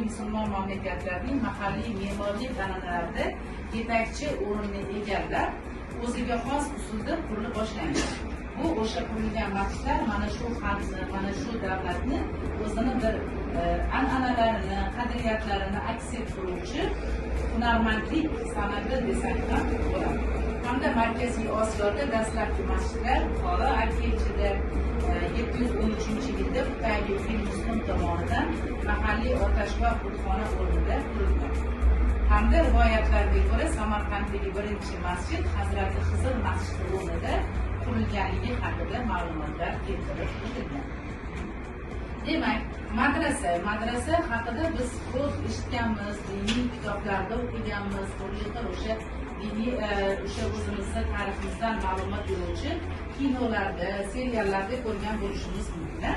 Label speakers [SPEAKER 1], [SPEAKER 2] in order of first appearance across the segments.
[SPEAKER 1] musulmon mamlakatlarning mahalliy me'morlik an'analarida yetakchi o'rinni egallab, o'ziga xos usulda qurila boshlangan. Bu o'sha qurilgan masjidlar mana shu xalqni, mana shu davlatni o'zini bir an'analarini, qadriyatlarini aks ettiruvchi hunarmandlik san'ati desak ham bo'ladi. Hamda Markaziy Osiyoda dastlabki masjidlar Buxoro Arxivchida 713-yilda Xitoylik Muslim tomonidan mahalliy otashboq butxona o'rnida qurilgan. Hamda rivoyatlarga ko'ra Samarqanddagi birinchi masjid Hazrati Xizr masjidi o'rnida qurilganligi haqida ma'lumotlar keltirib o'tilgan. Demak, madrasa haqida biz ko'p eshitganmiz, diniy kitoblarda o'qiganmiz, o'sha diniy o'sha o'zimizni tariximizdan ma'lumot beruvchi kinolarda, seriallarda ko'rgan bo'lishimiz mumkin.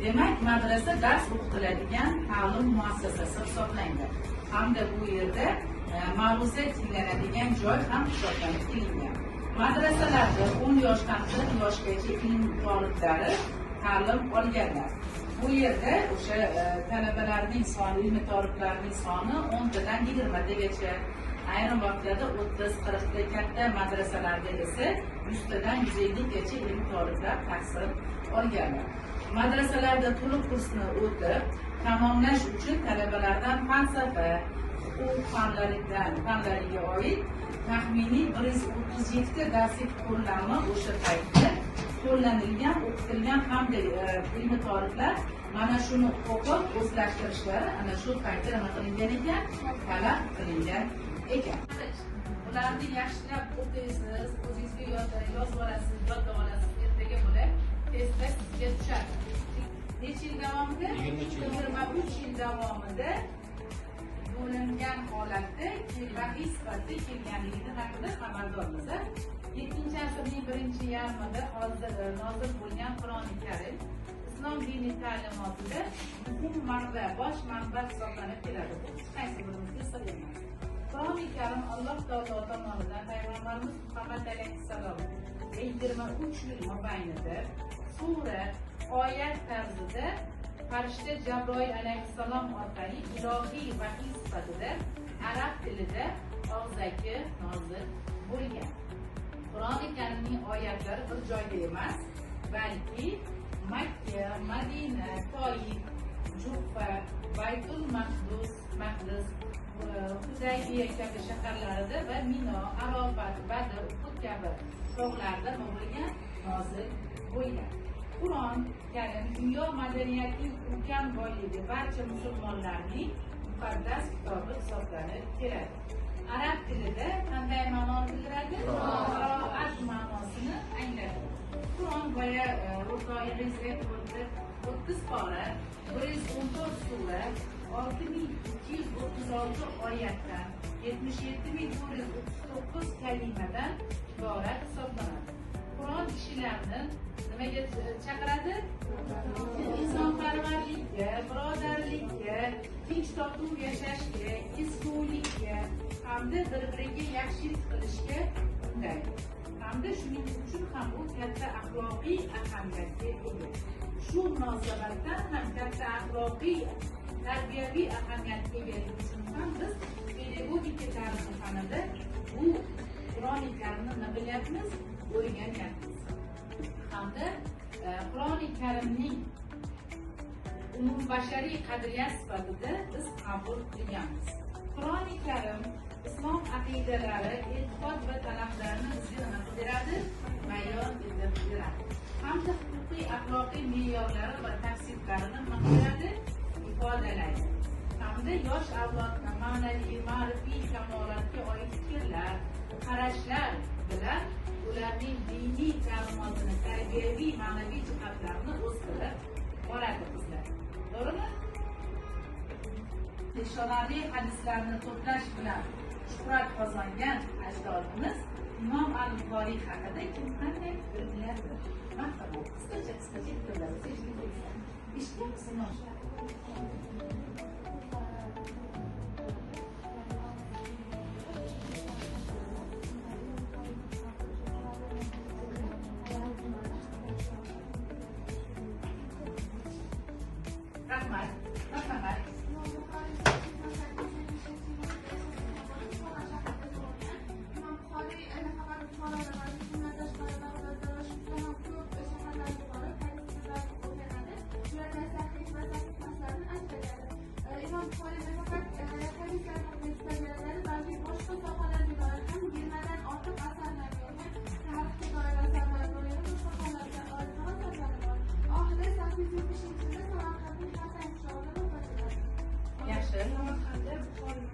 [SPEAKER 1] Demak, madrasa dars o'qitiladigan ta'lim muassasasi hisoblangan. Hamda bu yerda ma'ruza tinglanadigan joy ham hisoblanib kelingan. Madrasalarda 10 yoshdan 40 yoshgacha ilm toliblari ta'lim olganlar. Bu yerda o'sha talabalarning soni, ilm toliblarining soni 10 tadan 20 tagacha, ayrim vaqtlarda 30-40 ta, katta madrasalarda esa 100 tadan 150 gacha ilm toliblar tahsil olganlar. Madrasalarda to'liq kursni o'tib, tamomlash uchun talabalardan falsafa, huquq fanlariga oid taxminiy 137 ta darslik qo'llanma o'sha paytda qo'llanilgan, o'qitilgan hamda ilmiy toliblar mana shuni o'qib o'zlashtirishlari ana shu paytda nima qilingan ekan, talab qilingan ekan. Ularni yaxshilab o'qiysiz, o'zingizga yozib olasiz, yodlab olasiz, ertaga bo'lib testda sizga tushadi. Necha yil davomida? 23 yil davomida bo'lingan holatda vahiy sifatida kelganligi haqida xabardormiz. 7-asrning birinchi yarmida nozil bo'lgan Qur'oni Karim islom diniy ta'limotida muhim manba, bosh manba hisoblanib keladi. Qaysi birimizga sir emas. Qur'oni Karim Alloh taolo tomonidan payg'ambarimiz Muhammad alayhissalom 23 yil mobaynida sura, oyat tarzida farishta Jabroil alayhissalom orqali ilohiy vahiy sifatida arab tilida og'zaki nozil bo'lgan. Qur'oni Karimning oyatlari bir joyda emas, balki Makka, Madina, Toif, Juhfa, Baytul Maqdis, Hudaybiya kabi shaharlarida va Mino, Arofat, Badr, Uhud kabi tog'larda bo'lgan nozil bo'lgan. Qur'on Karim dunyo madaniyatining ulkan boyligi, barcha musulmonlarning muqaddas kitobi hisoblanib keladi. Arab tilida qanday ma'no bildiradi? Qiroat ma'nosini anglatadi. Qur'on boya o'rtoqingizga 30 pora, 114 sura, 6236 oyatdan, 77439 kalimadan iborat hisoblanadi. Qur'on kishilarni nimaga chaqiradi? Insonparvarlikka, birodarlikka, tinch totuv yashashga, ezgulikka hamda bir-biriga yaxshilik qilishga undaydi. Hamda shuning uchun ham u katta axloqiy ahamiyatga ega. Shu munosabatdan ham katta axloqiy, tarbiyaviy ahamiyatga egaligi uchun ham biz pedagogika tarixi fanida bu Qur'oni Karimni nima bilyapmiz? O'rganyapmiz. Hamda Qur'oni Karimning umumbashariy qadriyat sifatida biz qabul qilganmiz. Qur'oni Karim islom aqidalari, e'tiqod va talablarini bizga nima beradi? Bayon etib beradi. Hamda huquqiy, axloqiy me'yorlari va tavsiflarini nima beradi? Ifodalaydi. Hamda yosh avlodni ma'naviy, ma'rifiy kamolotga oid fikrlar, qarashlar bilan ularning diniy ta'limotini, tarbiyaviy, ma'naviy jihatlarini o'stirib boradi bizlar. To'g'rimi? Peshonali hadislarni to'plash bilan shuhrat qozongan ajdodimiz Imom al-Buxoriy haqida kim qanday fikr bilyapti? Marhabo, qisqacha fikrlar eshitganmisiz? Rahmat.
[SPEAKER 2] Buxoriy nafaqat hadislarni istalganlari, balki boshqa sohalarga doir ham 20 dan ortiq asarlar yozgan, tarixga doir asarlar bor, yana boshqa holatlar oid asarlar bor. Oxirida 870-yilda Samarqandning Hasan shoiri vafot etadi.
[SPEAKER 1] Yaxshi.
[SPEAKER 2] Samarqandda Buxoriy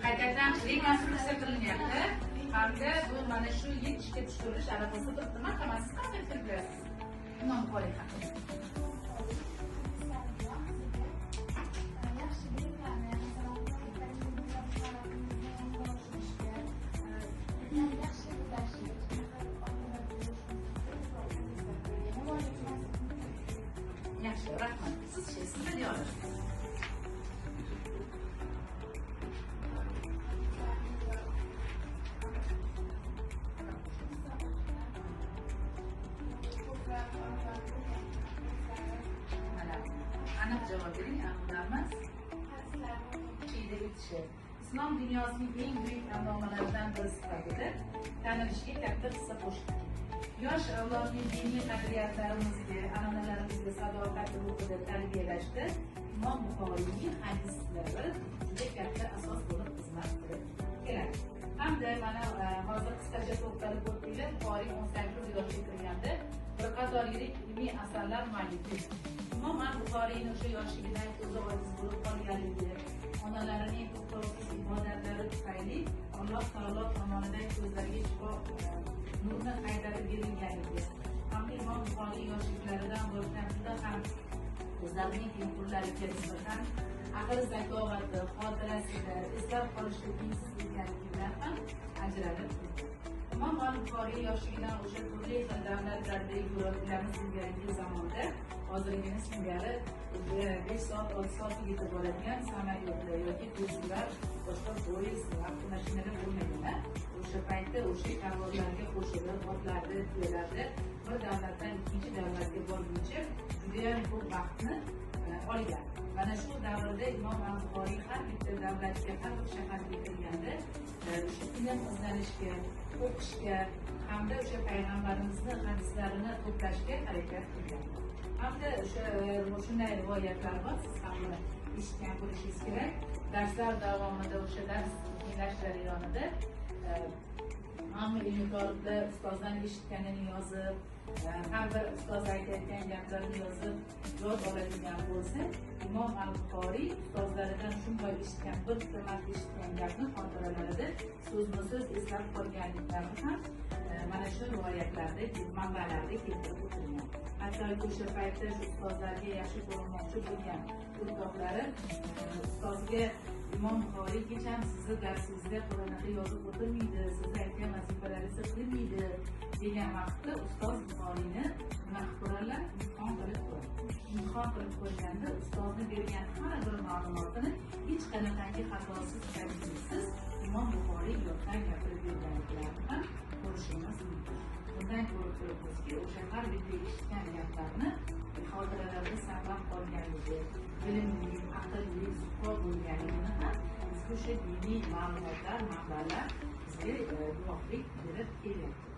[SPEAKER 1] Qaytadan rekonstruksiya qilinyapti. Hamda bu mana shu yil ishga tushirish arafasida turibdi. Marhamat, siz qanday fikr berasiz? Imom Buxoriy haqida.
[SPEAKER 2] yaxshi bilimlarni, masalan, yaxshi
[SPEAKER 1] Yaxshi, rahmat. Siz-chi, siz nima deyapsiz? Aniq javob bering, aniqlarimiz quyida o'tishi. Islom dunyosining eng buyuk namomalaridan biri sifatida tanilishiga katta hissa qo'shgan. Yosh avlodning diniy qadriyatlarimizga, an'analarimizga sadoqat ruhida tarbiyalashda Imom Buxoriyning hadislari juda katta asos bo'lib xizmat qilib keladi. Hamda mana hozir qisqacha to'xtalib o'tdinglar, Buxoriy 18 yoshga kirganda bir qator yirik ilmiy asarlar muallifi. Imom Buxoriyning o'sha yoshligidan ko'zi ojiz bo'lib qolganligi, onalarining to'xtovsiz ibodatlari tufayli Alloh taolo tomonidan ko'zlariga shifo nurni qaytarib berilganligi, hamda Imom Buxoriy yoshliklaridan boshlab juda ham o'zlarining tengqurlariga nisbatan aql zakovati, xotirasida eslab qolishga tengsiz ekanligi bilan ham ajralib turdi. Imom Buxoriy yoshligidan o'sha turli xil davlatlarda yuraklarimiz ilgarigi zamonda hozirgina singari 5 soat 6 soatga yetib boradigan samolyotlar yoki tezyurar, boshqa poyezd, avtomashinalar bo'lmagan. O'sha paytda o'sha karvonlarga qo'shilib, otlarda, tuyalarda bir davlatdan ikkinchi davlatga borguncha judayam ko'p vaqtni olgan. Mana shu davrda Imom Buxoriy har bitta davlatga, har bir shaharga kirganda o'sha ilm izlanishga, o'qishga hamda o'sha payg'ambarimizni hadislarini to'plashga harakat qilgan. Hamda shunday rivoyatlar bor, siz ham buni eshitgan bo'lishingiz kerak. Darslar davomida o'sha dars tinglash jarayonida hamma ilmiy toliblar ustozdan eshitganini yozib, har bir ustoz aytayotgan gaplarini yozib yod oladigan bo'lsa, Imom Buxoriy ustozlaridan shunday eshitgan, bir marta eshitgan gapni xotiralarida so'zma-so'z eslab qolganliklarini ham mana shu rivoyatlarda, manbalarda keltirib o'tilgan. Hatto o'sha paytda shu ustozlarga yaxshi ko'rinmoqchi bo'lgan o'rtoqlari ustozga Imom Buxoriy kecham sizni darsingizda Qur'onda yozib o'tirmaydi, siz aytgan vazifalaringizni qilmaydi degan vaqtda ustoz Buxoriyni nima qilib ko'rarlar? Imtihon qilib ko'rganda ustozni bergan har bir ma'lumotini hech qanaqangi xatosiz, kamchiliksiz Imom Buxoriy yoddan gapirib berganliklarini ham ko'rishingiz mumkin. Bundan ko'rib turibmizki, o'sha har bitta eshitgan gaplarni xotiralarda saqlab qolganligi, bilimli, aqlli, zukko bo'lganligini ham bizga o'sha diniy ma'lumotlar, manbalar bizga guvohlik berib kelyapti.